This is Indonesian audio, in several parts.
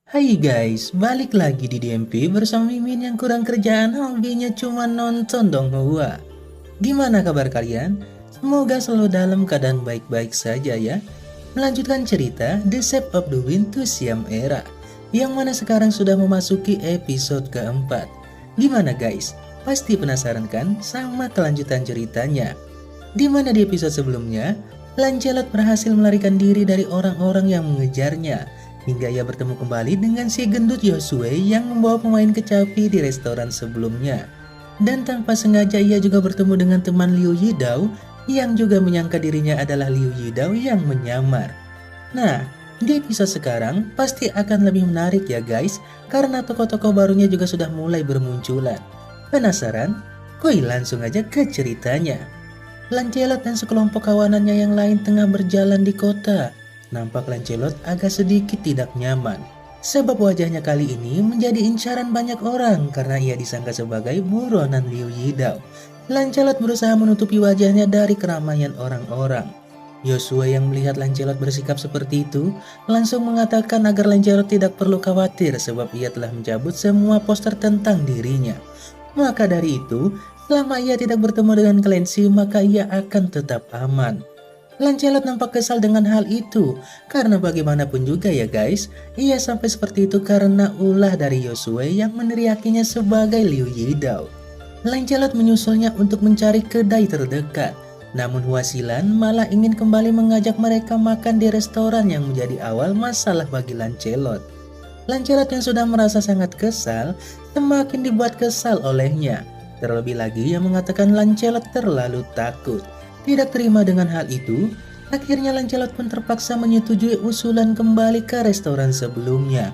Hai guys, balik lagi di DMP bersama Mimin yang kurang kerjaan hobinya cuma nonton dong hua. Gimana kabar kalian? Semoga selalu dalam keadaan baik-baik saja ya. Melanjutkan cerita The Shape of the Wind to Siam Era, yang mana sekarang sudah memasuki episode keempat. Gimana guys? Pasti penasaran kan sama kelanjutan ceritanya? Dimana di episode sebelumnya, Lancelot berhasil melarikan diri dari orang-orang yang mengejarnya, hingga ia bertemu kembali dengan si gendut Yosue yang membawa pemain kecapi di restoran sebelumnya. Dan tanpa sengaja ia juga bertemu dengan teman Liu Yidao yang juga menyangka dirinya adalah Liu Yidao yang menyamar. Nah, di episode sekarang pasti akan lebih menarik ya guys, karena tokoh-tokoh barunya juga sudah mulai bermunculan. Penasaran? Kuy langsung aja ke ceritanya. Lancelot dan sekelompok kawanannya yang lain tengah berjalan di kota. Nampak Lancelot agak sedikit tidak nyaman, sebab wajahnya kali ini menjadi incaran banyak orang karena ia disangka sebagai buronan Liu Yidao. Lancelot berusaha menutupi wajahnya dari keramaian orang-orang. Yosua yang melihat Lancelot bersikap seperti itu langsung mengatakan agar Lancelot tidak perlu khawatir sebab ia telah mencabut semua poster tentang dirinya. Maka dari itu, selama ia tidak bertemu dengan Clancy maka ia akan tetap aman. Lancelot nampak kesal dengan hal itu, karena bagaimanapun juga ya guys, ia sampai seperti itu karena ulah dari Yosue yang meneriakinya sebagai Liu Yidao. Lancelot menyusulnya untuk mencari kedai terdekat, namun Huasilan malah ingin kembali mengajak mereka makan di restoran yang menjadi awal masalah bagi Lancelot. Lancelot yang sudah merasa sangat kesal, semakin dibuat kesal olehnya. Terlebih lagi ia mengatakan Lancelot terlalu takut. Tidak terima dengan hal itu, akhirnya Lancelot pun terpaksa menyetujui usulan kembali ke restoran sebelumnya.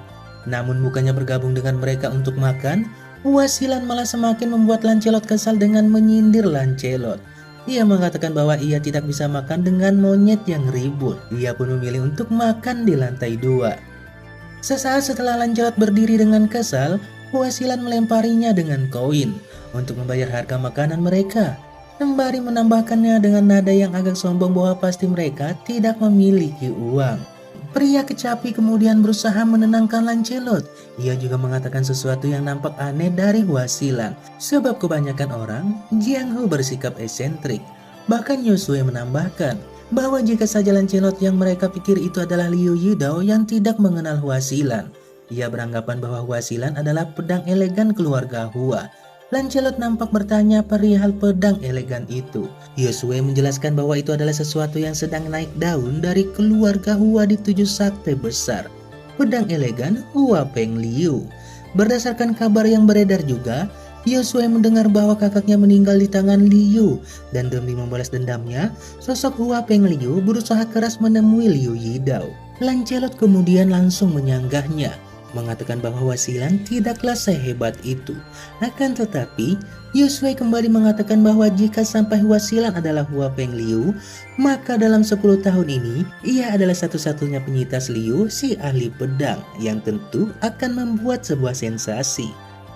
Namun bukannya bergabung dengan mereka untuk makan, Huasilan malah semakin membuat Lancelot kesal dengan menyindir Lancelot. Ia mengatakan bahwa ia tidak bisa makan dengan monyet yang ribut. Ia pun memilih untuk makan di lantai 2. Sesaat setelah Lancelot berdiri dengan kesal, Huasilan melemparinya dengan koin untuk membayar harga makanan mereka, sembari menambahkannya dengan nada yang agak sombong bahwa pasti mereka tidak memiliki uang. Pria kecapi kemudian berusaha menenangkan Lancelot. Ia juga mengatakan sesuatu yang nampak aneh dari Huasilan, sebab kebanyakan orang Jiang Hu bersikap eksentrik. Bahkan Yosue menambahkan bahwa jika saja Lancelot yang mereka pikir itu adalah Liu Yidao yang tidak mengenal Huasilan. Ia beranggapan bahwa Huasilan adalah pedang elegan keluarga Hua. Lancelot nampak bertanya perihal pedang elegan itu. Yosue menjelaskan bahwa itu adalah sesuatu yang sedang naik daun dari keluarga Hua di 7 sakte besar. Pedang elegan Hua Peng Liu. Berdasarkan kabar yang beredar juga, Yosue mendengar bahwa kakaknya meninggal di tangan Liu, dan demi membalas dendamnya, sosok Hua Peng Liu berusaha keras menemui Liu Yidao. Lancelot kemudian langsung menyanggahnya, mengatakan bahwa Huasilan tidaklah sehebat itu. Akan tetapi, Yosue kembali mengatakan bahwa jika sampai Huasilan adalah Hua Peng Liu, maka dalam 10 tahun ini, ia adalah satu-satunya penyitas Liu, si ahli pedang, yang tentu akan membuat sebuah sensasi.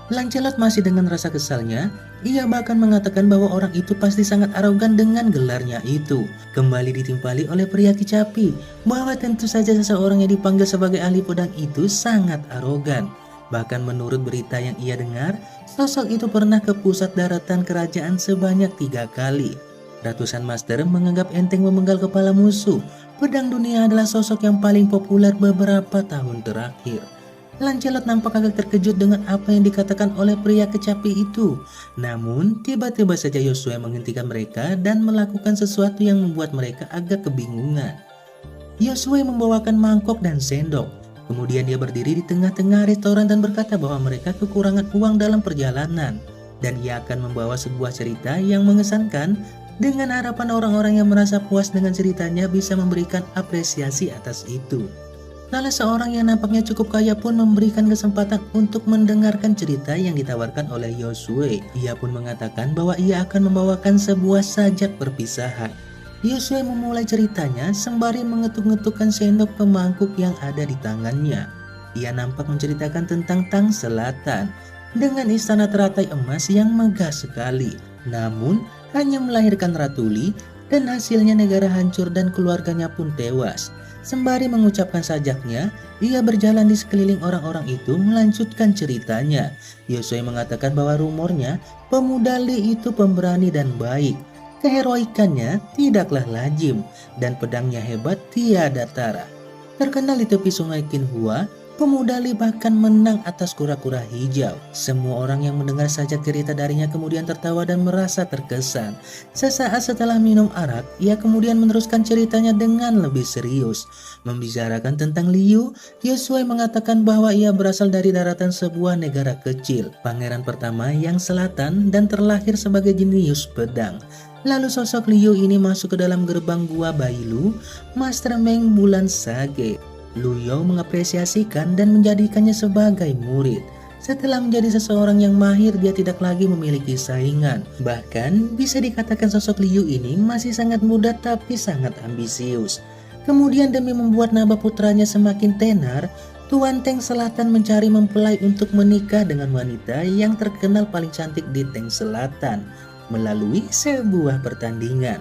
Lancelot masih dengan rasa kesalnya, ia bahkan mengatakan bahwa orang itu pasti sangat arogan dengan gelarnya itu. Kembali ditimpali oleh pria kecapi, bahwa tentu saja seseorang yang dipanggil sebagai ahli pedang itu sangat arogan. Bahkan menurut berita yang ia dengar, sosok itu pernah ke pusat daratan kerajaan sebanyak 3 kali. Ratusan master menganggap enteng memenggal kepala musuh. Pedang dunia adalah sosok yang paling populer beberapa tahun terakhir. Lancelot nampak agak terkejut dengan apa yang dikatakan oleh pria kecapi itu. Namun, tiba-tiba saja Yosue menghentikan mereka dan melakukan sesuatu yang membuat mereka agak kebingungan. Yosue membawakan mangkok dan sendok. Kemudian dia berdiri di tengah-tengah restoran dan berkata bahwa mereka kekurangan uang dalam perjalanan. Dan ia akan membawa sebuah cerita yang mengesankan dengan harapan orang-orang yang merasa puas dengan ceritanya bisa memberikan apresiasi atas itu. Salah seorang yang nampaknya cukup kaya pun memberikan kesempatan untuk mendengarkan cerita yang ditawarkan oleh Yosue. Ia pun mengatakan bahwa ia akan membawakan sebuah sajak perpisahan. Yosue memulai ceritanya sembari mengetuk-ngetukkan sendok ke mangkuk yang ada di tangannya. Ia nampak menceritakan tentang Tang Selatan dengan istana teratai emas yang megah sekali. Namun, hanya melahirkan Ratuli dan hasilnya negara hancur dan keluarganya pun tewas. Sembari mengucapkan sajaknya, ia berjalan di sekeliling orang-orang itu melanjutkan ceritanya. Yosue mengatakan bahwa rumornya pemuda Li itu pemberani dan baik. Keheroikannya tidaklah lazim dan pedangnya hebat tiada tara. Terkenal di tepi sungai Qinghua, pemuda Li bahkan menang atas kura-kura hijau. Semua orang yang mendengar sajak cerita darinya kemudian tertawa dan merasa terkesan. Sesaat setelah minum arak, ia kemudian meneruskan ceritanya dengan lebih serius. Membicarakan tentang Liu, Yosue mengatakan bahwa ia berasal dari daratan sebuah negara kecil, pangeran pertama yang selatan dan terlahir sebagai jenius pedang. Lalu sosok Liu ini masuk ke dalam gerbang gua Bailu, mastermind bulan Sage. Lu Yong mengapresiasikan dan menjadikannya sebagai murid. Setelah menjadi seseorang yang mahir, dia tidak lagi memiliki saingan. Bahkan bisa dikatakan sosok Liu ini masih sangat muda tapi sangat ambisius. Kemudian demi membuat nama putranya semakin tenar, Tuan Teng Selatan mencari mempelai untuk menikah dengan wanita yang terkenal paling cantik di Teng Selatan melalui sebuah pertandingan.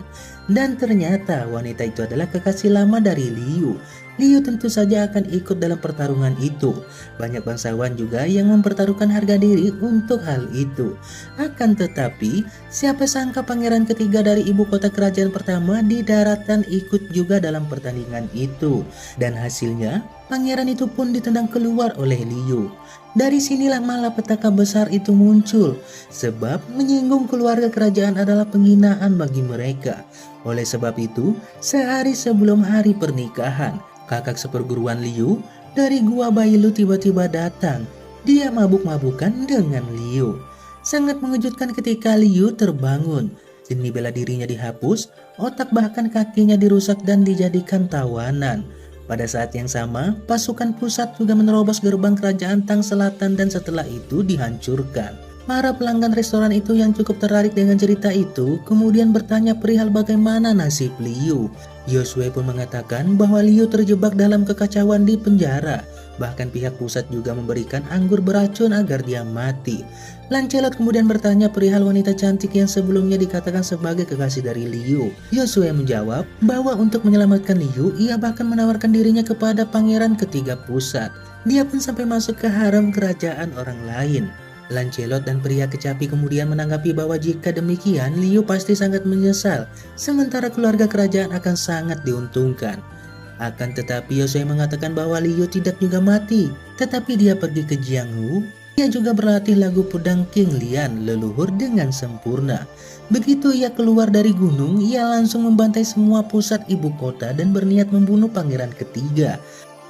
Dan ternyata wanita itu adalah kekasih lama dari Liu. Liu tentu saja akan ikut dalam pertarungan itu. Banyak bangsawan juga yang mempertaruhkan harga diri untuk hal itu. Akan tetapi, siapa sangka pangeran ketiga dari ibu kota kerajaan pertama di daratan ikut juga dalam pertandingan itu. Dan hasilnya, pangeran itu pun ditendang keluar oleh Liu. Dari sinilah malapetaka besar itu muncul, sebab menyinggung keluarga kerajaan adalah penghinaan bagi mereka. Oleh sebab itu, sehari sebelum hari pernikahan, kakak seperguruan Liu dari gua Bailu tiba-tiba datang. Dia mabuk-mabukan dengan Liu. Sangat mengejutkan ketika Liu terbangun. Seni bela dirinya dihapus, otak bahkan kakinya dirusak dan dijadikan tawanan. Pada saat yang sama, pasukan pusat juga menerobos gerbang kerajaan Tang Selatan dan setelah itu dihancurkan. Para pelanggan restoran itu yang cukup tertarik dengan cerita itu kemudian bertanya perihal bagaimana nasib Liu. Yosue pun mengatakan bahwa Liu terjebak dalam kekacauan di penjara. Bahkan pihak pusat juga memberikan anggur beracun agar dia mati. Lancelot kemudian bertanya perihal wanita cantik yang sebelumnya dikatakan sebagai kekasih dari Liu. Yosue menjawab bahwa untuk menyelamatkan Liu, ia bahkan menawarkan dirinya kepada pangeran ketiga pusat. Dia pun sampai masuk ke harem kerajaan orang lain. Lancelot dan pria kecapi kemudian menanggapi bahwa jika demikian, Liu pasti sangat menyesal, sementara keluarga kerajaan akan sangat diuntungkan. Akan tetapi Yosue mengatakan bahwa Liu tidak juga mati, tetapi dia pergi ke Jianghu. Ia juga berlatih lagu pedang King Lian leluhur dengan sempurna. Begitu ia keluar dari gunung, ia langsung membantai semua pusat ibu kota dan berniat membunuh pangeran ketiga.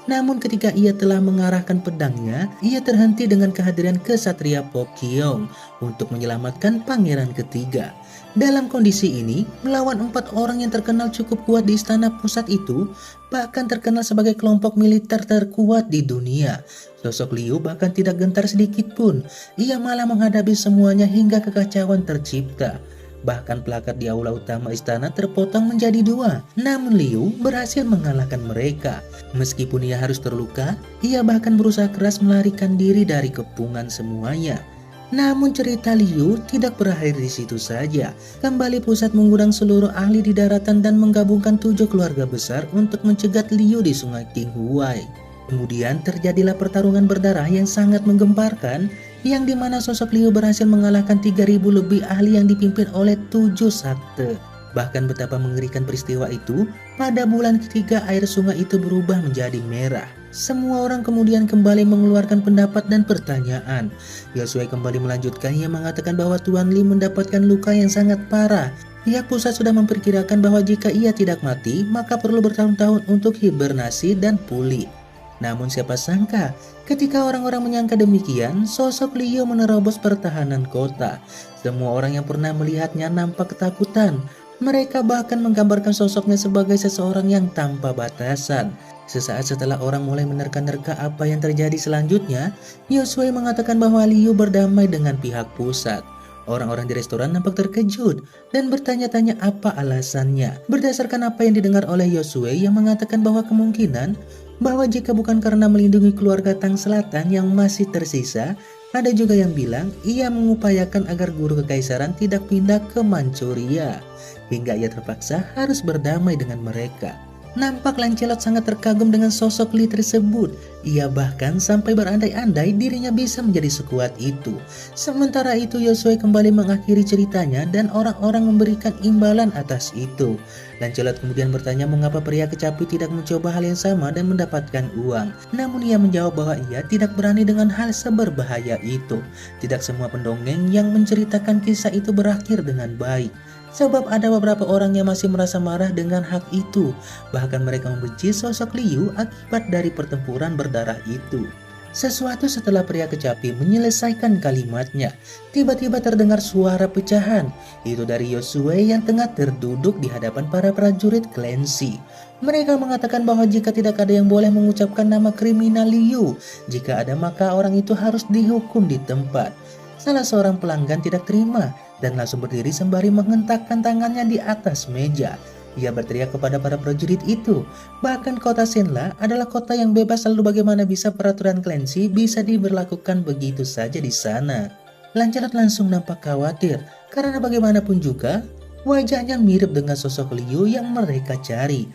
Namun ketika ia telah mengarahkan pedangnya, ia terhenti dengan kehadiran kesatria Pokyong untuk menyelamatkan pangeran ketiga. Dalam kondisi ini, melawan 4 orang yang terkenal cukup kuat di istana pusat itu, bahkan terkenal sebagai kelompok militer terkuat di dunia. Sosok Liu bahkan tidak gentar sedikit pun, ia malah menghadapi semuanya hingga kekacauan tercipta. Bahkan plakat di aula utama istana terpotong menjadi 2. Namun Liu berhasil mengalahkan mereka. Meskipun ia harus terluka, ia bahkan berusaha keras melarikan diri dari kepungan semuanya. Namun cerita Liu tidak berakhir di situ saja. Kembali pusat mengundang seluruh ahli di daratan dan menggabungkan 7 keluarga besar untuk mencegat Liu di sungai Qinghuai. Kemudian terjadilah pertarungan berdarah yang sangat menggemparkan, yang dimana sosok Liu berhasil mengalahkan 3.000 lebih ahli yang dipimpin oleh 7 sakte. Bahkan betapa mengerikan peristiwa itu, pada bulan ketiga air sungai itu berubah menjadi merah. Semua orang kemudian kembali mengeluarkan pendapat dan pertanyaan. Yosue kembali melanjutkan, ia mengatakan bahwa Tuan Li mendapatkan luka yang sangat parah. Pihak pusat sudah memperkirakan bahwa jika ia tidak mati, maka perlu bertahun-tahun untuk hibernasi dan pulih. Namun siapa sangka, ketika orang-orang menyangka demikian, sosok Liu menerobos pertahanan kota. Semua orang yang pernah melihatnya nampak ketakutan. Mereka bahkan menggambarkan sosoknya sebagai seseorang yang tanpa batasan. Sesaat setelah orang mulai menerka-nerka apa yang terjadi selanjutnya, Yosue mengatakan bahwa Liu berdamai dengan pihak pusat. Orang-orang di restoran nampak terkejut dan bertanya-tanya apa alasannya. Berdasarkan apa yang didengar oleh Yosue yang mengatakan bahwa kemungkinan bahwa jika bukan karena melindungi keluarga Tang Selatan yang masih tersisa, ada juga yang bilang ia mengupayakan agar guru kekaisaran tidak pindah ke Manchuria, hingga ia terpaksa harus berdamai dengan mereka. Nampak Lancelot sangat terkagum dengan sosok Lee tersebut. Ia bahkan sampai berandai-andai dirinya bisa menjadi sekuat itu. Sementara itu Yosue kembali mengakhiri ceritanya dan orang-orang memberikan imbalan atas itu. Lancelot kemudian bertanya mengapa pria kecapi tidak mencoba hal yang sama dan mendapatkan uang. Namun ia menjawab bahwa ia tidak berani dengan hal seberbahaya itu. Tidak semua pendongeng yang menceritakan kisah itu berakhir dengan baik. Sebab ada beberapa orang yang masih merasa marah dengan hak itu. Bahkan mereka membenci sosok Liu akibat dari pertempuran berdarah itu. Sesuatu setelah pria kecapi menyelesaikan kalimatnya, tiba-tiba terdengar suara pecahan. Itu dari Yosue yang tengah terduduk di hadapan para prajurit Clancy. Mereka mengatakan bahwa jika tidak ada yang boleh mengucapkan nama kriminal Liu, jika ada maka orang itu harus dihukum di tempat. Salah seorang pelanggan tidak terima dan langsung berdiri sembari menghentakkan tangannya di atas meja. Ia berteriak kepada para prajurit itu. Bahkan kota Senla adalah kota yang bebas, lalu bagaimana bisa peraturan Clancy bisa diberlakukan begitu saja di sana? Lancelot langsung nampak khawatir karena bagaimanapun juga wajahnya mirip dengan sosok Liu yang mereka cari.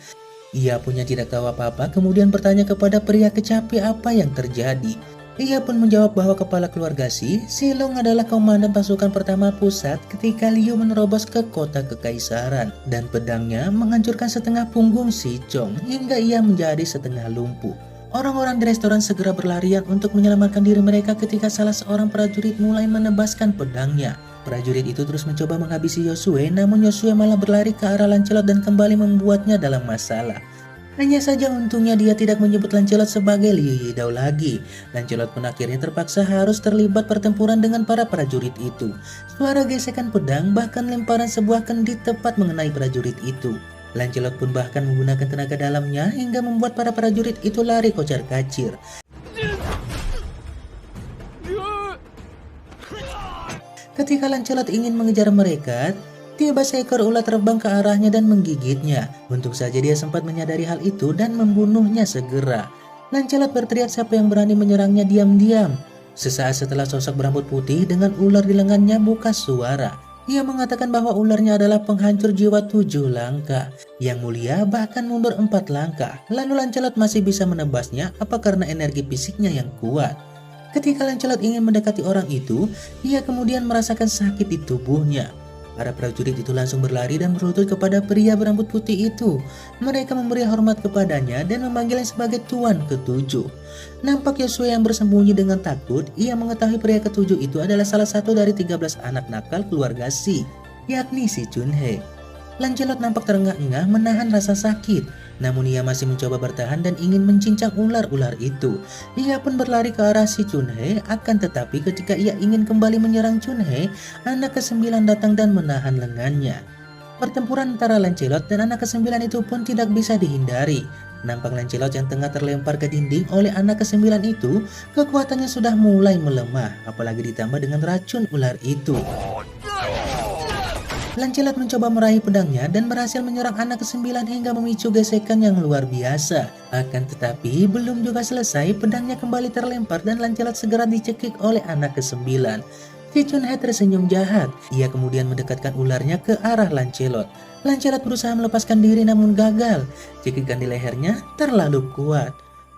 Ia punya tidak tahu apa-apa kemudian bertanya kepada pria kecapi apa yang terjadi. Ia pun menjawab bahwa kepala keluarga Si Long adalah komandan pasukan pertama pusat ketika Liu menerobos ke kota kekaisaran dan pedangnya menghancurkan setengah punggung Si Chong hingga ia menjadi setengah lumpuh. Orang-orang di restoran segera berlarian untuk menyelamatkan diri mereka ketika salah seorang prajurit mulai menebaskan pedangnya. Prajurit itu terus mencoba menghabisi Yosue, namun Yosue malah berlari ke arah Lancelot dan kembali membuatnya dalam masalah. Hanya saja untungnya dia tidak menyebut Lancelot sebagai Liu Yidao lagi. Lancelot pun akhirnya terpaksa harus terlibat pertempuran dengan para prajurit itu. Suara gesekan pedang bahkan lemparan sebuah kendi tepat mengenai prajurit itu. Lancelot pun bahkan menggunakan tenaga dalamnya hingga membuat para prajurit itu lari kocar-kacir. Ketika Lancelot ingin mengejar mereka, tiba seekor ular terbang ke arahnya dan menggigitnya. Untung saja dia sempat menyadari hal itu dan membunuhnya segera. Lancelot berteriak siapa yang berani menyerangnya diam-diam. Sesaat setelah sosok berambut putih dengan ular di lengannya buka suara. Ia mengatakan bahwa ularnya adalah penghancur jiwa 7 langkah. Yang mulia bahkan mundur 4 langkah. Lalu Lancelot masih bisa menebasnya apa karena energi fisiknya yang kuat. Ketika Lancelot ingin mendekati orang itu, ia kemudian merasakan sakit di tubuhnya. Para prajurit itu langsung berlari dan berlutut kepada pria berambut putih itu. Mereka memberi hormat kepadanya dan memanggilnya sebagai Tuan Ketujuh. Nampak Yosue yang bersembunyi dengan takut. Ia mengetahui pria ketujuh itu adalah salah satu dari 13 anak nakal keluarga Si, yakni Si Chunhye. Lancelot nampak terengah-engah menahan rasa sakit. Namun ia masih mencoba bertahan dan ingin mencincang ular-ular itu. Ia pun berlari ke arah Si Chunhye, akan tetapi ketika ia ingin kembali menyerang Chunhye, anak ke-9 datang dan menahan lengannya. Pertempuran antara Lancelot dan anak ke-9 itu pun tidak bisa dihindari. Nampak Lancelot yang tengah terlempar ke dinding oleh anak ke-9 itu, kekuatannya sudah mulai melemah, apalagi ditambah dengan racun ular itu. Lancelot mencoba meraih pedangnya dan berhasil menyerang anak ke-9 hingga memicu gesekan yang luar biasa. Akan tetapi belum juga selesai, pedangnya kembali terlempar dan Lancelot segera dicekik oleh anak ke-9. Si Chunhye tersenyum jahat. Ia kemudian mendekatkan ularnya ke arah Lancelot. Lancelot berusaha melepaskan diri namun gagal. Cekikan di lehernya terlalu kuat.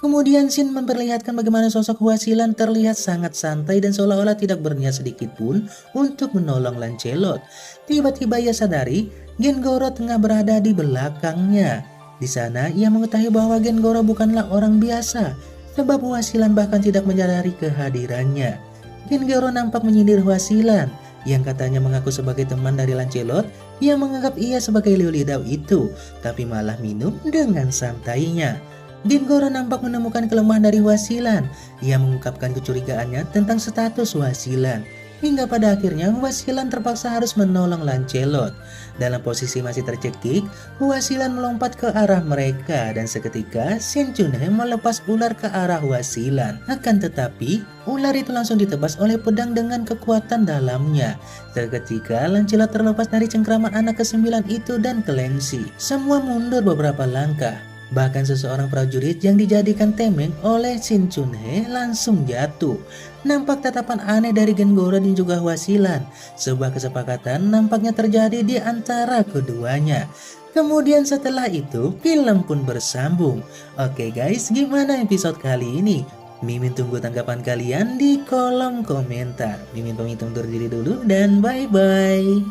Kemudian Shin memperlihatkan bagaimana sosok Hua Xilan terlihat sangat santai dan seolah-olah tidak berniat sedikit pun untuk menolong Lancelot. Tiba-tiba ia sadari Gengoro tengah berada di belakangnya. Di sana ia mengetahui bahwa Gengoro bukanlah orang biasa, sebab Hua Xilan bahkan tidak menyadari kehadirannya. Gengoro nampak menyindir Hua Xilan yang katanya mengaku sebagai teman dari Lancelot. Ia menganggap ia sebagai Liu Yidao itu, tapi malah minum dengan santainya. Gengoro nampak menemukan kelemahan dari Hua Xilan. Ia mengungkapkan kecurigaannya tentang status Hua Xilan. Hingga pada akhirnya Hua Xilan terpaksa harus menolong Lancelot. Dalam posisi masih tercekik, Hua Xilan melompat ke arah mereka dan seketika Shin Chunhye melepas ular ke arah Hua Xilan. Akan tetapi, ular itu langsung ditebas oleh pedang dengan kekuatan dalamnya. Seketika Lancelot terlepas dari cengkraman anak ke-9 itu dan Clancy. Semua mundur beberapa langkah. Bahkan seseorang prajurit yang dijadikan tameng oleh Shin Chun-hee langsung jatuh. Nampak tatapan aneh dari Gengoro dan juga Hwasilan. Sebuah kesepakatan nampaknya terjadi di antara keduanya. Kemudian setelah itu, film pun bersambung. Oke guys, gimana episode kali ini? Mimin tunggu tanggapan kalian di kolom komentar. Mimin pamit undur diri dulu dan bye-bye.